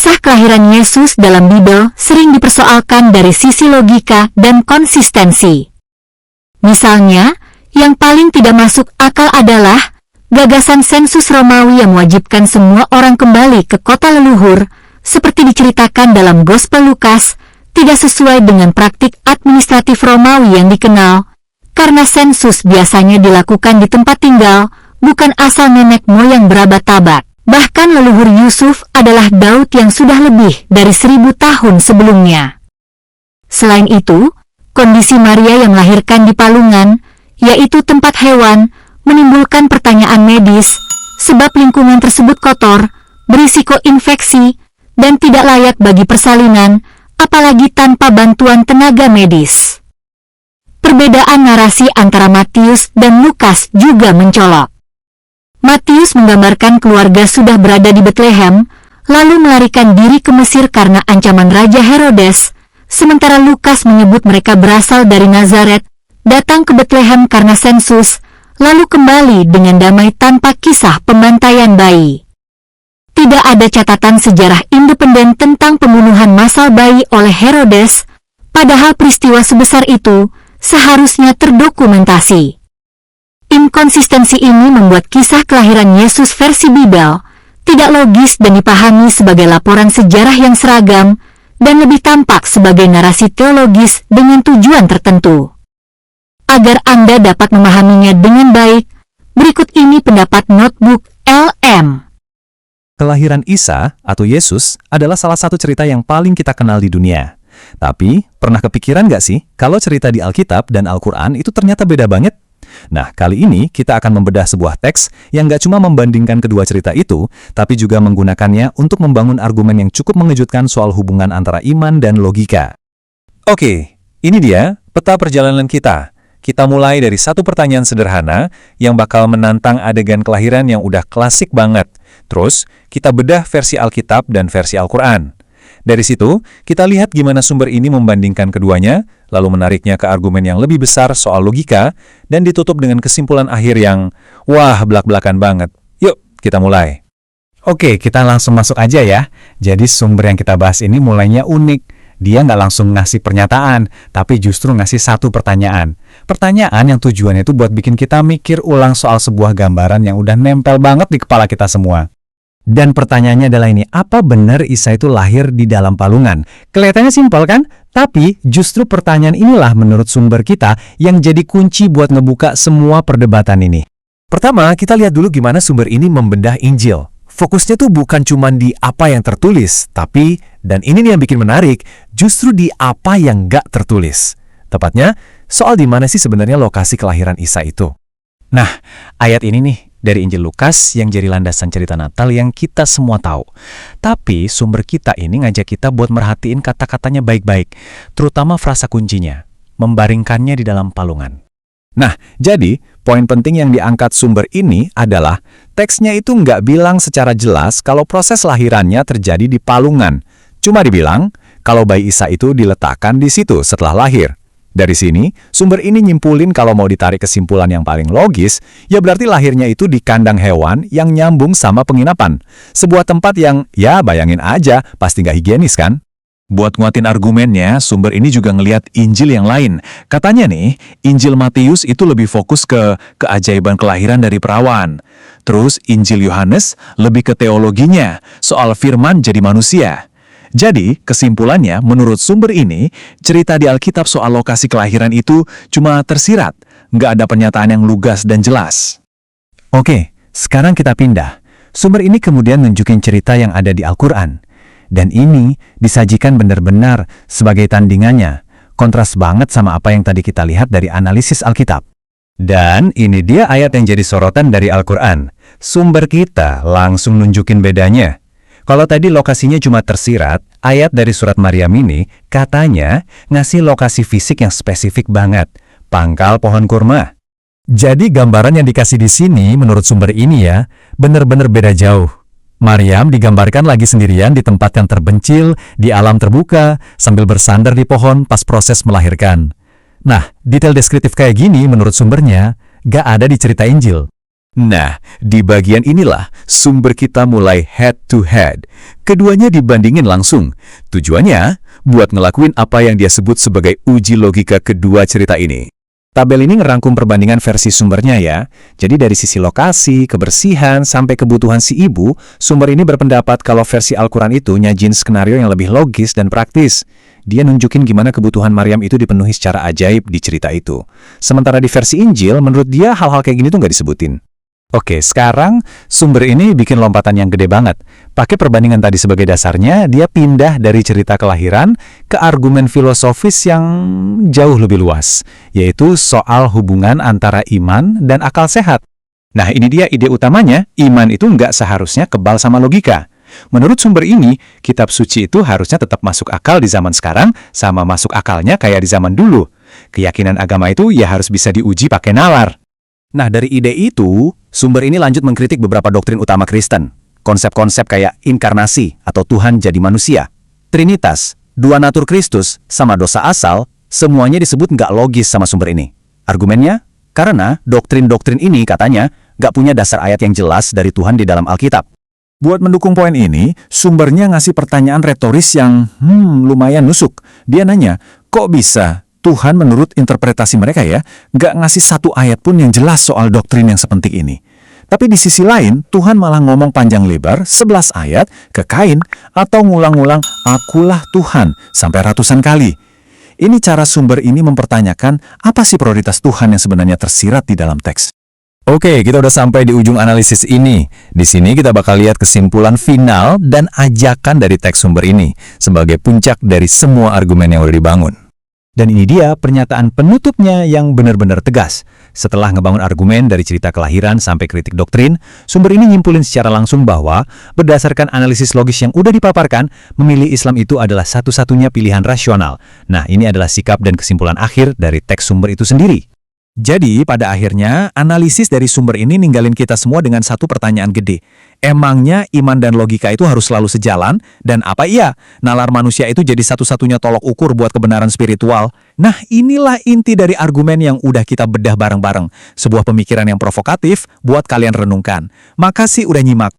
Kisah kelahiran Yesus dalam Bible sering dipersoalkan dari sisi logika dan konsistensi. Misalnya, yang paling tidak masuk akal adalah gagasan sensus Romawi yang mewajibkan semua orang kembali ke kota leluhur, seperti diceritakan dalam Gospel Lukas, tidak sesuai dengan praktik administratif Romawi yang dikenal, karena sensus biasanya dilakukan di tempat tinggal, bukan asal nenek moyang berabad-abad. Bahkan leluhur Yusuf adalah Daud yang sudah lebih dari 1000 tahun sebelumnya. Selain itu, kondisi Maria yang melahirkan di palungan, yaitu tempat hewan, menimbulkan pertanyaan medis, sebab lingkungan tersebut kotor, berisiko infeksi, dan tidak layak bagi persalinan, apalagi tanpa bantuan tenaga medis. Perbedaan narasi antara Matius dan Lukas juga mencolok. Matius menggambarkan keluarga sudah berada di Bethlehem, lalu melarikan diri ke Mesir karena ancaman Raja Herodes, sementara Lukas menyebut mereka berasal dari Nazaret, datang ke Bethlehem karena sensus, lalu kembali dengan damai tanpa kisah pembantaian bayi. Tidak ada catatan sejarah independen tentang pembunuhan massal bayi oleh Herodes, padahal peristiwa sebesar itu seharusnya terdokumentasi. Inkonsistensi ini membuat kisah kelahiran Yesus versi Bible tidak logis dan dipahami sebagai laporan sejarah yang seragam dan lebih tampak sebagai narasi teologis dengan tujuan tertentu. Agar Anda dapat memahaminya dengan baik, berikut ini pendapat Notebook LM. Kelahiran Isa atau Yesus adalah salah satu cerita yang paling kita kenal di dunia. Tapi, pernah kepikiran nggak sih kalau cerita di Alkitab dan Al-Quran itu ternyata beda banget? Nah, kali ini kita akan membedah sebuah teks yang nggak cuma membandingkan kedua cerita itu, tapi juga menggunakannya untuk membangun argumen yang cukup mengejutkan soal hubungan antara iman dan logika. Oke, ini dia peta perjalanan kita. Kita mulai dari satu pertanyaan sederhana yang bakal menantang adegan kelahiran yang udah klasik banget. Terus, kita bedah versi Alkitab dan versi Al-Quran. Dari situ, kita lihat gimana sumber ini membandingkan keduanya, lalu menariknya ke argumen yang lebih besar soal logika, dan ditutup dengan kesimpulan akhir yang, wah, belak-belakan banget. Yuk, kita mulai. Oke, kita langsung masuk aja ya. Jadi sumber yang kita bahas ini mulainya unik. Dia nggak langsung ngasih pernyataan, tapi justru ngasih satu pertanyaan. Pertanyaan yang tujuannya itu buat bikin kita mikir ulang soal sebuah gambaran yang udah nempel banget di kepala kita semua. Dan pertanyaannya adalah ini, apa benar Isa itu lahir di dalam palungan? Kelihatannya simpel kan? Tapi justru pertanyaan inilah menurut sumber kita yang jadi kunci buat ngebuka semua perdebatan ini. Pertama, kita lihat dulu gimana sumber ini membedah Injil. Fokusnya tuh bukan cuma di apa yang tertulis, tapi, dan ini nih yang bikin menarik, justru di apa yang nggak tertulis. Tepatnya, soal di mana sih sebenarnya lokasi kelahiran Isa itu. Nah, ayat ini nih, dari Injil Lukas yang jadi landasan cerita Natal yang kita semua tahu. Tapi sumber kita ini ngajak kita buat merhatiin kata-katanya baik-baik, terutama frasa kuncinya, membaringkannya di dalam palungan. Nah, jadi poin penting yang diangkat sumber ini adalah teksnya itu nggak bilang secara jelas kalau proses lahirannya terjadi di palungan. Cuma dibilang kalau bayi Isa itu diletakkan di situ setelah lahir. Dari sini, sumber ini nyimpulin kalau mau ditarik kesimpulan yang paling logis, ya berarti lahirnya itu di kandang hewan yang nyambung sama penginapan. Sebuah tempat yang, ya bayangin aja, pasti nggak higienis kan? Buat nguatin argumennya, sumber ini juga ngelihat Injil yang lain. Katanya nih, Injil Matius itu lebih fokus ke keajaiban kelahiran dari perawan. Terus Injil Yohanes lebih ke teologinya, soal firman jadi manusia. Jadi, kesimpulannya, menurut sumber ini, cerita di Alkitab soal lokasi kelahiran itu cuma tersirat, nggak ada pernyataan yang lugas dan jelas. Oke, sekarang kita pindah. Sumber ini kemudian nunjukin cerita yang ada di Al-Quran. Dan ini disajikan benar-benar sebagai tandingannya. Kontras banget sama apa yang tadi kita lihat dari analisis Alkitab. Dan ini dia ayat yang jadi sorotan dari Al-Quran. Sumber kita langsung nunjukin bedanya. Kalau tadi lokasinya cuma tersirat, ayat dari surat Maryam ini katanya ngasih lokasi fisik yang spesifik banget, pangkal pohon kurma. Jadi gambaran yang dikasih di sini menurut sumber ini ya, benar-benar beda jauh. Maryam digambarkan lagi sendirian di tempat yang terpencil, di alam terbuka, sambil bersandar di pohon pas proses melahirkan. Nah, detail deskriptif kayak gini menurut sumbernya, gak ada di cerita Injil. Nah, di bagian inilah sumber kita mulai head to head. Keduanya dibandingin langsung. Tujuannya buat ngelakuin apa yang dia sebut sebagai uji logika kedua cerita ini. Tabel ini ngerangkum perbandingan versi sumbernya ya. Jadi dari sisi lokasi, kebersihan, sampai kebutuhan si ibu, sumber ini berpendapat kalau versi Al-Quran itu nyajin skenario yang lebih logis dan praktis. Dia nunjukin gimana kebutuhan Maryam itu dipenuhi secara ajaib di cerita itu. Sementara di versi Injil, menurut dia hal-hal kayak gini tuh nggak disebutin. Oke, sekarang sumber ini bikin lompatan yang gede banget. Pakai perbandingan tadi sebagai dasarnya, dia pindah dari cerita kelahiran ke argumen filosofis yang jauh lebih luas, yaitu soal hubungan antara iman dan akal sehat. Nah, ini dia ide utamanya, iman itu nggak seharusnya kebal sama logika. Menurut sumber ini, kitab suci itu harusnya tetap masuk akal di zaman sekarang, sama masuk akalnya kayak di zaman dulu. Keyakinan agama itu ya harus bisa diuji pakai nalar. Nah, dari ide itu, sumber ini lanjut mengkritik beberapa doktrin utama Kristen. Konsep-konsep kayak inkarnasi atau Tuhan jadi manusia, Trinitas, dua natur Kristus, sama dosa asal, semuanya disebut nggak logis sama sumber ini. Argumennya? Karena doktrin-doktrin ini katanya nggak punya dasar ayat yang jelas dari Tuhan di dalam Alkitab. Buat mendukung poin ini, sumbernya ngasih pertanyaan retoris yang lumayan nusuk. Dia nanya, kok bisa Tuhan menurut interpretasi mereka ya, nggak ngasih satu ayat pun yang jelas soal doktrin yang sepenting ini. Tapi di sisi lain, Tuhan malah ngomong panjang lebar 11 ayat ke Kain atau ngulang-ngulang akulah Tuhan sampai ratusan kali. Ini cara sumber ini mempertanyakan apa sih prioritas Tuhan yang sebenarnya tersirat di dalam teks. Oke, kita udah sampai di ujung analisis ini. Di sini kita bakal lihat kesimpulan final dan ajakan dari teks sumber ini sebagai puncak dari semua argumen yang udah dibangun. Dan ini dia pernyataan penutupnya yang benar-benar tegas. Setelah ngebangun argumen dari cerita kelahiran sampai kritik doktrin, sumber ini nyimpulin secara langsung bahwa berdasarkan analisis logis yang udah dipaparkan, memilih Islam itu adalah satu-satunya pilihan rasional. Nah, ini adalah sikap dan kesimpulan akhir dari teks sumber itu sendiri. Jadi, pada akhirnya, analisis dari sumber ini ninggalin kita semua dengan satu pertanyaan gede. Emangnya iman dan logika itu harus selalu sejalan? Dan apa iya, nalar manusia itu jadi satu-satunya tolok ukur buat kebenaran spiritual? Nah, inilah inti dari argumen yang udah kita bedah bareng-bareng. Sebuah pemikiran yang provokatif buat kalian renungkan. Makasih udah nyimak.